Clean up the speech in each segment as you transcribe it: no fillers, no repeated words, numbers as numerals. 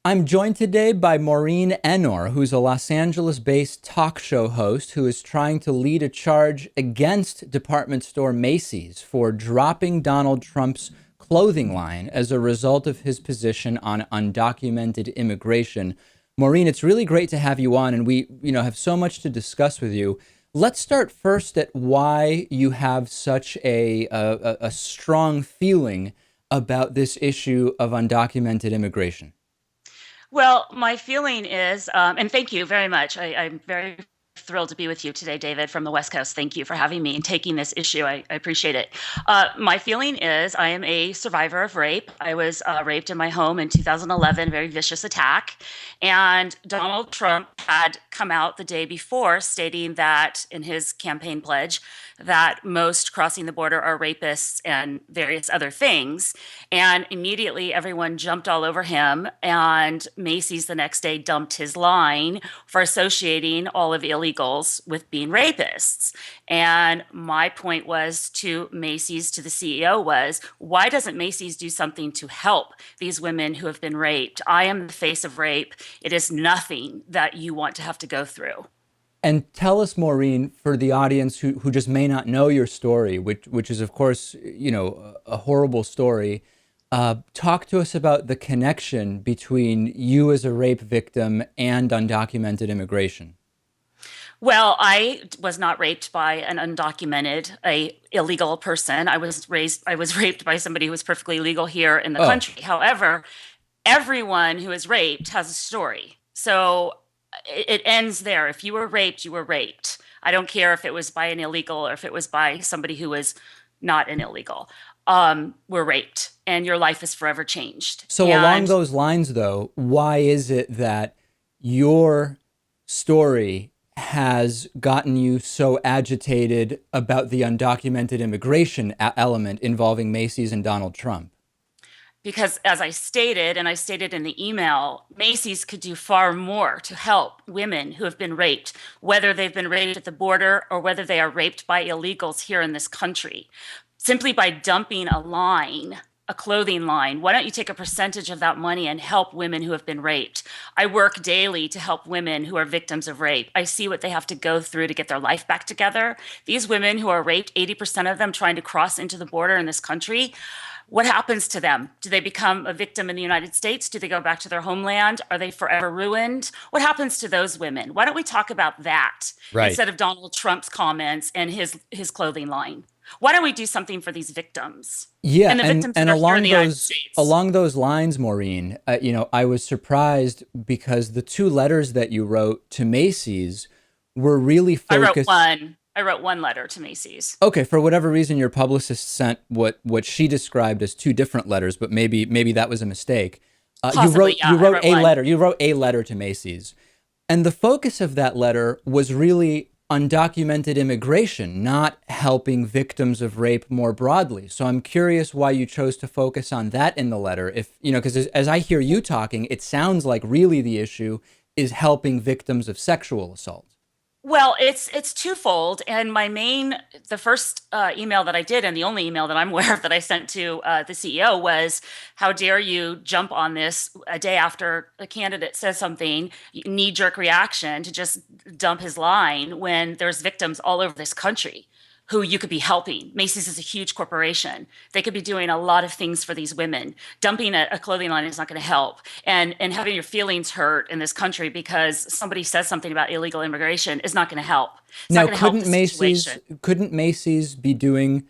I'm joined today by Maureen Ennor, who's a Los Angeles based talk show host who is trying to lead a charge against department store Macy's for dropping Donald Trump's clothing line as a result of his position on undocumented immigration. Maureen, it's really great to have you on, and we, have so much to discuss with you. Let's start first at why you have such a strong feeling about this issue of undocumented immigration. Well, my feeling is, and thank you very much. I'm very thrilled to be with you today, David, from the West Coast. Thank you for having me and taking this issue. I appreciate it. My feeling is I am a survivor of rape. I was raped in my home in 2011, a very vicious attack. And Donald Trump had come out the day before stating that in his campaign pledge that most crossing the border are rapists and various other things. And immediately everyone jumped all over him. And Macy's the next day dumped his line for associating all of illegals with being rapists. And my point was to Macy's, to the CEO, was why doesn't Macy's do something to help these women who have been raped? I am the face of rape. It is nothing that you want to have to go through. And tell us, Maureen, for the audience who just may not know your story, which is, of course, a horrible story. Talk to us about the connection between you as a rape victim and undocumented immigration. Well, I was not raped by an undocumented, a illegal person. I was raped by somebody who was perfectly legal here in the Oh, country. However, everyone who is raped has a story. So it ends there. If you were raped, you were raped. I don't care if it was by an illegal or if it was by somebody who was not an illegal. Were raped, and your life is forever changed. so along And those lines, though, why is it that your story has gotten you so agitated about the undocumented immigration element involving Macy's and Donald Trump? because, as I stated, and I stated in the email, Macy's could do far more to help women who have been raped, whether they've been raped at the border or whether they are raped by illegals here in this country. Simply by dumping a clothing line, why don't you take a percentage of that money and help women who have been raped? I work daily to help women who are victims of rape. I see what they have to go through to get their life back together. These women who are raped, 80% of them trying to cross into the border in this country, what happens to them? Do they become a victim in the United States? Do they go back to their homeland? Are they forever ruined? What happens to those women? Why don't we talk about that Right. instead of Donald Trump's comments and his clothing line? Why don't we do something for these victims Yeah, and the and victims that and are here in along the United those States? along those lines, Maureen, I was surprised because the two letters that you wrote to Macy's were really I wrote focused. one. I wrote one letter to Macy's. Okay, for whatever reason, your publicist sent what she described as two different letters, but maybe that was a mistake. You Possibly, wrote yeah. you I wrote wrote a one. letter. You wrote a letter to Macy's, and the focus of that letter was really undocumented immigration, not helping victims of rape more broadly. So I'm curious why you chose to focus on that in the letter. If because as I hear you talking, it sounds like really the issue is helping victims of sexual assault. Well, it's twofold, and the first email that I did, and the only email that I'm aware of that I sent to the CEO was, "How dare you jump on this a day after a candidate says something, knee-jerk reaction to just dump his line when there's victims all over this country who you could be helping." Macy's is a huge corporation. They could be doing a lot of things for these women. Dumping a clothing line is not going to help. And having your feelings hurt in this country because somebody says something about illegal immigration is not going to help. It's not Now, going to help the situation. Couldn't Macy's be doing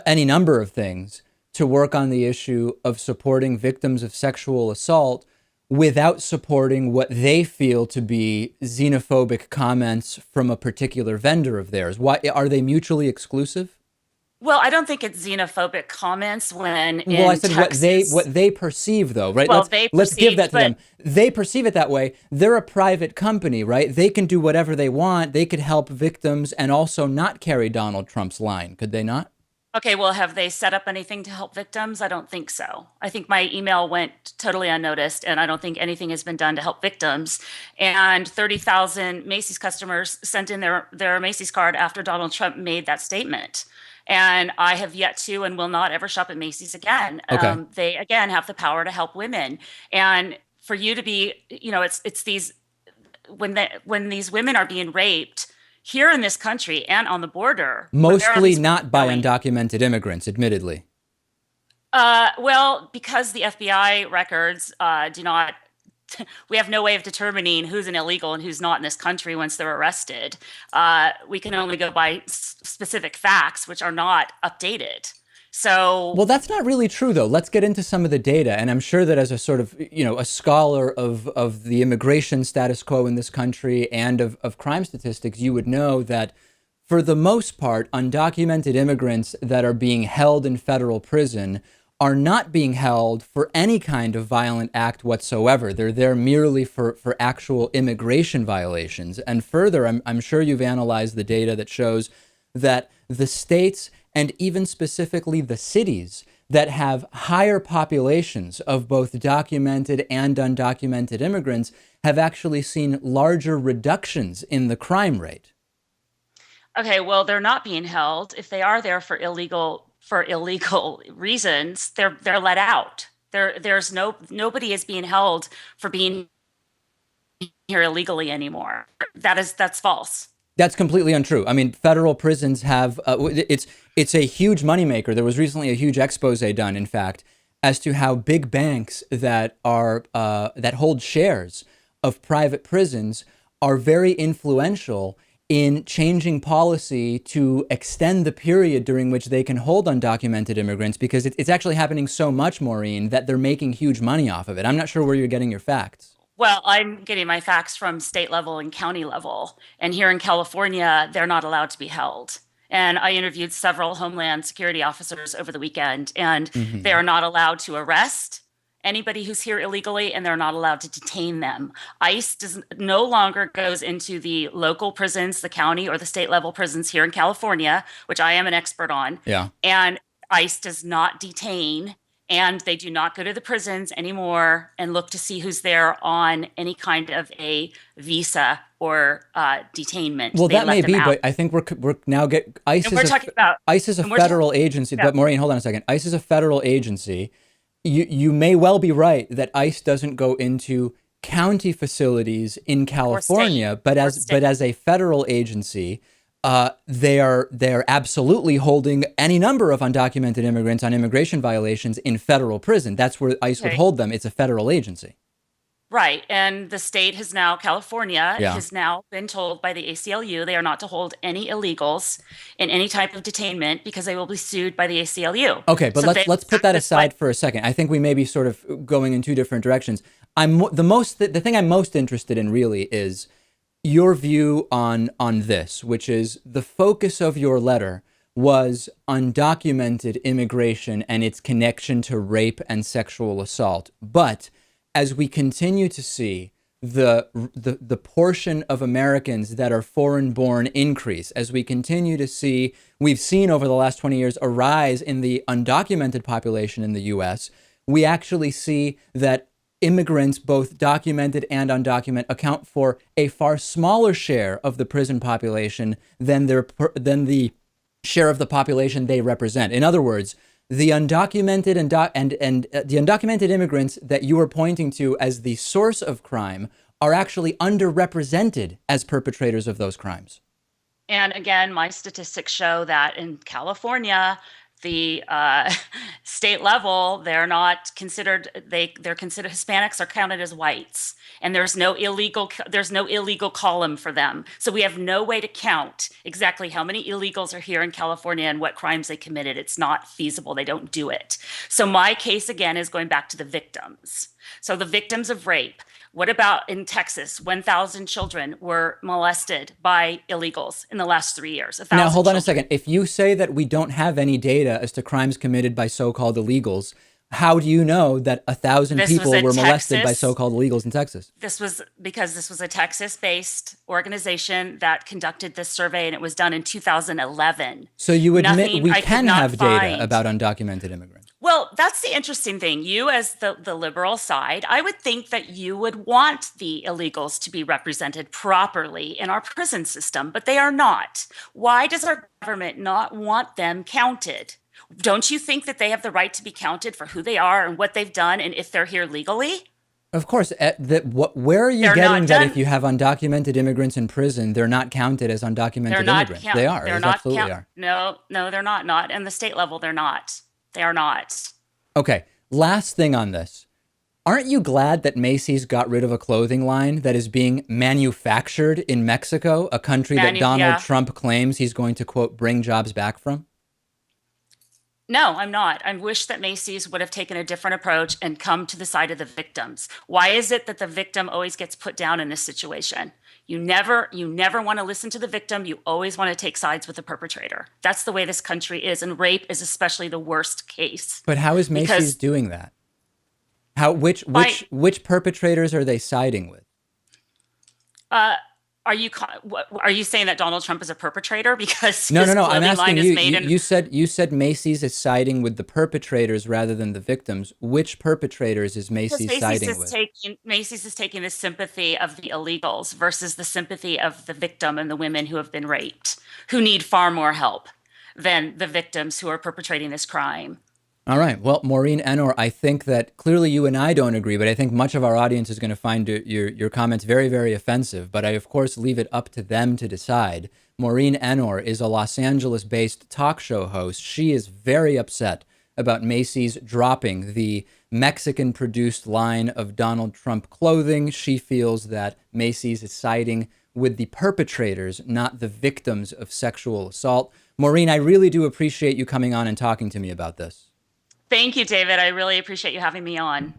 any number of things to work on the issue of supporting victims of sexual assault without supporting what they feel to be xenophobic comments from a particular vendor of theirs? Why are they mutually exclusive? Well, I don't think it's xenophobic comments when Well, I in said what Texas, they perceive though, right? well, Let's they let's give perceived, that to but them. They perceive it that way. They're a private company, right? They can do whatever they want. They could help victims and also not carry Donald Trump's line, could they not? okay, well, have they set up anything to help victims? I don't think so. I think my email went totally unnoticed, and I don't think anything has been done to help victims. And 30,000 Macy's customers sent in their Macy's card after Donald Trump made that statement. And I have yet to and will not ever shop at Macy's again. Okay. They, again, have the power to help women. And for you to be, it's these when these women are being raped here in this country and on the border, where are Mostly these women not by going? undocumented immigrants, admittedly. Well, because the FBI records do not, we have no way of determining who's an illegal and who's not in this country once they're arrested. We can only go by specific facts, which are not updated. Well, So, that's not really true, though. Let's get into some of the data. And I'm sure that as a sort of, a scholar of the immigration status quo in this country and of crime statistics, you would know that for the most part, undocumented immigrants that are being held in federal prison are not being held for any kind of violent act whatsoever. They're there merely for actual immigration violations. And further, I'm sure you've analyzed the data that shows that the states and even specifically the cities that have higher populations of both documented and undocumented immigrants have actually seen larger reductions in the crime rate. okay, well, they're not being held. If they are there for illegal reasons, they're let out. There's nobody is being held for being here illegally anymore. That's false. That's completely untrue. I mean, federal prisons have it's a huge moneymaker. There was recently a huge expose done, in fact, as to how big banks that hold shares of private prisons are very influential in changing policy to extend the period during which they can hold undocumented immigrants, because it's actually happening so much, Maureen, that they're making huge money off of it. I'm not sure where you're getting your facts. Well, I'm getting my facts from state level and county level. And here in California, they're not allowed to be held. And I interviewed several Homeland Security officers over the weekend, and they Hmm. are not allowed to arrest anybody who's here illegally, and they're not allowed to detain them. ICE no longer goes into the local prisons, the county or the state level prisons here in California, which I am an expert on. Yeah. And ICE does not detain, and they do not go to the prisons anymore and look to see who's there on any kind of a visa or detainment. Well, They that may let them be, out. but I think we're now get And we're talking about, ICE is a and we're talking federal agency. about But Maureen, hold on a second. ICE is a federal agency. You may well be right that ICE doesn't go into county facilities in or state California, but or as state. but as a federal agency, they're absolutely holding any number of undocumented immigrants on immigration violations in federal prison. That's where ICE would Okay. hold them. It's a federal agency. Right. And the state has now, California Yeah. has now been told by the ACLU they are not to hold any illegals in any type of detainment because they will be sued by the ACLU. Okay, but So they let's put that practice what aside for a second. I think we may be sort of going in two different directions. The thing I'm most interested in really is your view on this, which is the focus of your letter was undocumented immigration and its connection to rape and sexual assault. But as we continue to see the portion of Americans that are foreign born increase, as we continue to see, we've seen over the last 20 years a rise in the undocumented population in the US, we actually see that immigrants, both documented and undocumented, account for a far smaller share of the prison population than the share of the population they represent. In other words, the undocumented the undocumented immigrants that you are pointing to as the source of crime are actually underrepresented as perpetrators of those crimes. And again, my statistics show that in California, the state level, they're considered Hispanics are counted as whites, and there's no illegal column for them. So we have no way to count exactly how many illegals are here in California and what crimes they committed. It's not feasible. They don't do it. So my case again is going back to the victims. So the victims of rape. What about in Texas? 1,000 children were molested by illegals in the last 3 years. Now, 1,000 hold on a children. second. If you say that we don't have any data as to crimes committed by so-called illegals, how do you know that 1,000 This was people a were molested by Texas. so-called illegals in Texas? This was because this was a Texas-based organization that conducted this survey, and it was done in 2011. So you admit Nothing we I could can not have data find. about undocumented immigrants. Well, that's the interesting thing. You, as the liberal side, I would think that you would want the illegals to be represented properly in our prison system, but they are not. Why does our government not want them counted? Don't you think that they have the right to be counted for who they are and what they've done and if they're here legally? Of course, where are you They're getting not that if done. you have undocumented immigrants in prison, they're not counted as They're undocumented not immigrants? count. They are. They're They not absolutely count. are. No, no, they're not. Not in the state level. They're not. They are not. Okay, last thing on this. Aren't you glad that Macy's got rid of a clothing line that is being manufactured in Mexico, a country that Donald Yeah. Trump claims he's going to, quote, bring jobs back from? No, I'm not. I wish that Macy's would have taken a different approach and come to the side of the victims. Why is it that the victim always gets put down in this situation? You never want to listen to the victim. You always want to take sides with the perpetrator. That's the way this country is, and rape is especially the worst case. But how is Macy's Because doing that? How by which perpetrators are they siding with? uh, are you saying that Donald Trump is a perpetrator because No, no, his no. I'm clothing asking line you. is made in? You said Macy's is siding with the perpetrators rather than the victims. Which perpetrators is Because Macy's siding with? Macy's is taking the sympathy of the illegals versus the sympathy of the victim and the women who have been raped, who need far more help than the victims who are perpetrating this crime. All right. Well, Maureen Ennor, I think that clearly you and I don't agree, but I think much of our audience is going to find your comments very, very offensive. But I, of course, leave it up to them to decide. Maureen Ennor is a Los Angeles-based talk show host. She is very upset about Macy's dropping the Mexican-produced line of Donald Trump clothing. She feels that Macy's is siding with the perpetrators, not the victims of sexual assault. Maureen, I really do appreciate you coming on and talking to me about this. Thank you, David. I really appreciate you having me on.